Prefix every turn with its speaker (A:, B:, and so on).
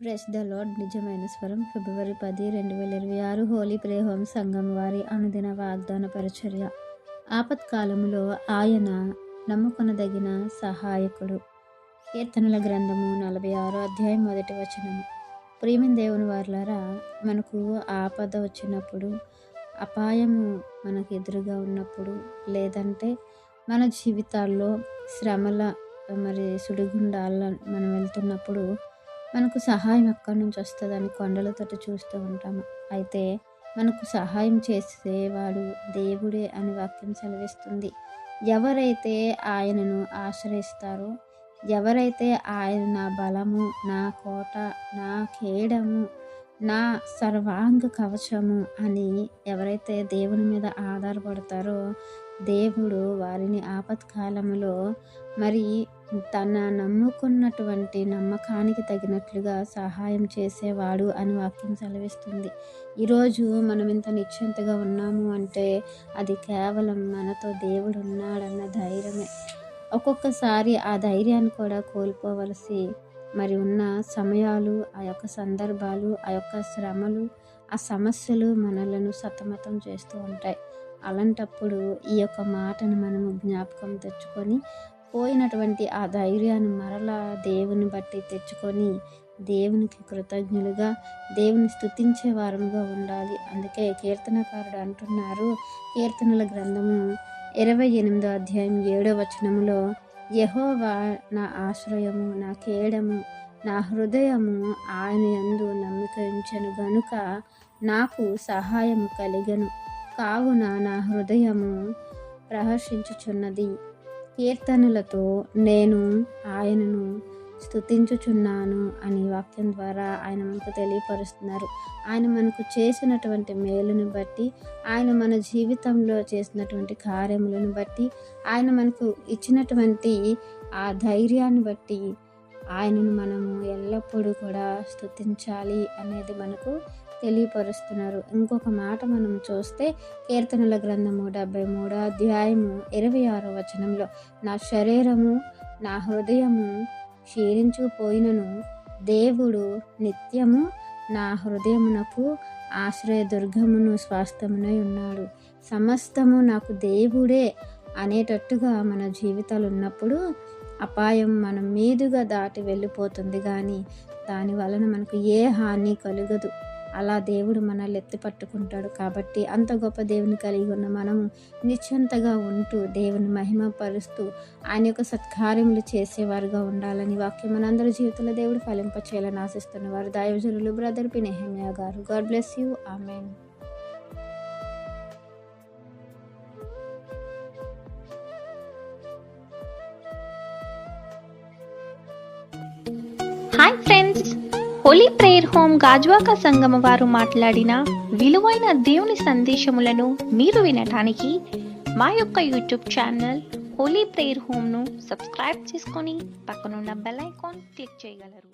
A: Press the lord. నిజమైన స్వరం. ఫిబ్రవరి 10, 2026 Holi prayer home సంఘం వారి అనుదిన వాగ్దాన పరిచర్య. ఆపత్కాలములో ఆయన నమ్ముకొనదగిన సహాయకుడు. కీర్తనల గ్రంథము 46 అధ్యాయం 1 వచనము. ప్రియమైన దేవుని వారలారా, మనకు ఆపద వచ్చినప్పుడు, అపాయము మనకు ఎదురుగా ఉన్నప్పుడు, లేదంటే మన జీవితాల్లో శ్రమల సుడిగుండాల మనం వెళ్తున్నప్పుడు మనకు సహాయం ఎక్కడి నుంచి వస్తుందని కొండలతోటి చూస్తూ ఉంటాము. అయితే మనకు సహాయం చేసేవాడు దేవుడే అని వాక్యం సెలవిస్తుంది. ఎవరైతే ఆయనను ఆశ్రయిస్తారో, ఎవరైతే ఆయన నా బలము, నా కోట, నా కేడము, నా సర్వాంగ కవచము అని ఎవరైతే దేవుని మీద ఆధారపడతారో, దేవుడు వారిని ఆపత్కాలములో తన నమ్ముకున్నటువంటి నమ్మకానికి తగినట్లుగా సహాయం చేసేవాడు అని వాక్యం సెలవిస్తుంది. ఈరోజు మనం ఇంత నిశ్చింతగా ఉన్నాము అంటే అది కేవలం మనతో దేవుడు ఉన్నాడన్న ధైర్యమే. ఒక్కొక్కసారి ఆ ధైర్యాన్ని కూడా కోల్పోవలసి ఉన్న సమయాలు, ఆ యొక్క సందర్భాలు, ఆ యొక్క శ్రమలు, ఆ సమస్యలు మనలను సతమతం చేస్తూ ఉంటాయి. అలాంటప్పుడు ఈ యొక్క మాటను మనము జ్ఞాపకం తెచ్చుకొని పోయినటువంటి ఆ ధైర్యాన్ని మరలా దేవుని బట్టి తెచ్చుకొని దేవునికి కృతజ్ఞులుగా, దేవుని స్తుతించే వారముగా ఉండాలి. అందుకే కీర్తనకారుడు అంటున్నారు, కీర్తనల గ్రంథము 28 అధ్యాయం 7 వచనములో, యెహోవా నా ఆశ్రయము, నా కేడము, నా హృదయము ఆయన యందు నమ్మిక ఉంచెను గనుక నాకు సహాయము కలిగెను. కావున నా హృదయము ప్రహర్షించుచున్నది. కీర్తనలతో నేను ఆయనను స్తుతించుచున్నాను అని వాక్యం ద్వారా ఆయన మనకు తెలియపరుస్తున్నారు. ఆయన మనకు చేసినటువంటి మేలును బట్టి, ఆయన మన జీవితంలో చేసినటువంటి కార్యములను బట్టి, ఆయన మనకు ఇచ్చినటువంటి ఆ ధైర్యాన్ని బట్టి ఆయనను మనము ఎల్లప్పుడూ కూడా స్తుతించాలి అనేది మనకు తెలియపరుస్తున్నారు. ఇంకొక మాట మనం చూస్తే కీర్తనల గ్రంథము 73 అధ్యాయము 26 వచనంలో, నా శరీరము, నా హృదయము క్షీణించుకుపోయినను దేవుడు నిత్యము నా హృదయమునకు ఆశ్రయదుర్గమును స్వాస్థ్యమునై ఉన్నాడు. సమస్తము నాకు దేవుడే అనేటట్టుగా మన జీవితాలు ఉన్నప్పుడు అపాయం మన మీదుగా దాటి వెళ్ళిపోతుంది, కానీ దాని వలన మనకు ఏ హాని కలుగదు. అలా దేవుడు మనల్ని ఎత్తి పట్టుకుంటాడు. కాబట్టి అంత గొప్ప దేవుని కలిగి ఉన్న మనము నిశ్చింతగా ఉంటూ దేవుని మహిమపరుస్తూ ఆయన యొక్క సత్కార్యములు చేసేవారుగా ఉండాలని వాక్యం మనందరి జీవితంలో దేవుడు ఫలింపచేయాలని ఆశిస్తున్నవారు దైవజనులు బ్రదర్ పి. నెహెమ్యా గారు. God bless you. Amen.
B: Hi friends, holy prayer home Gajuwaka సంగమ వారు మాట్లాడిన విలువైన దేవుని సందేశములను మీరు వినటానికి మా యొక్క యూట్యూబ్ ఛానల్ హోలీ ప్రేయర్ హోమ్ను సబ్స్క్రైబ్ చేసుకొని పక్కనున్న బెల్ ఐకాన్ క్లిక్ చేయగలరు.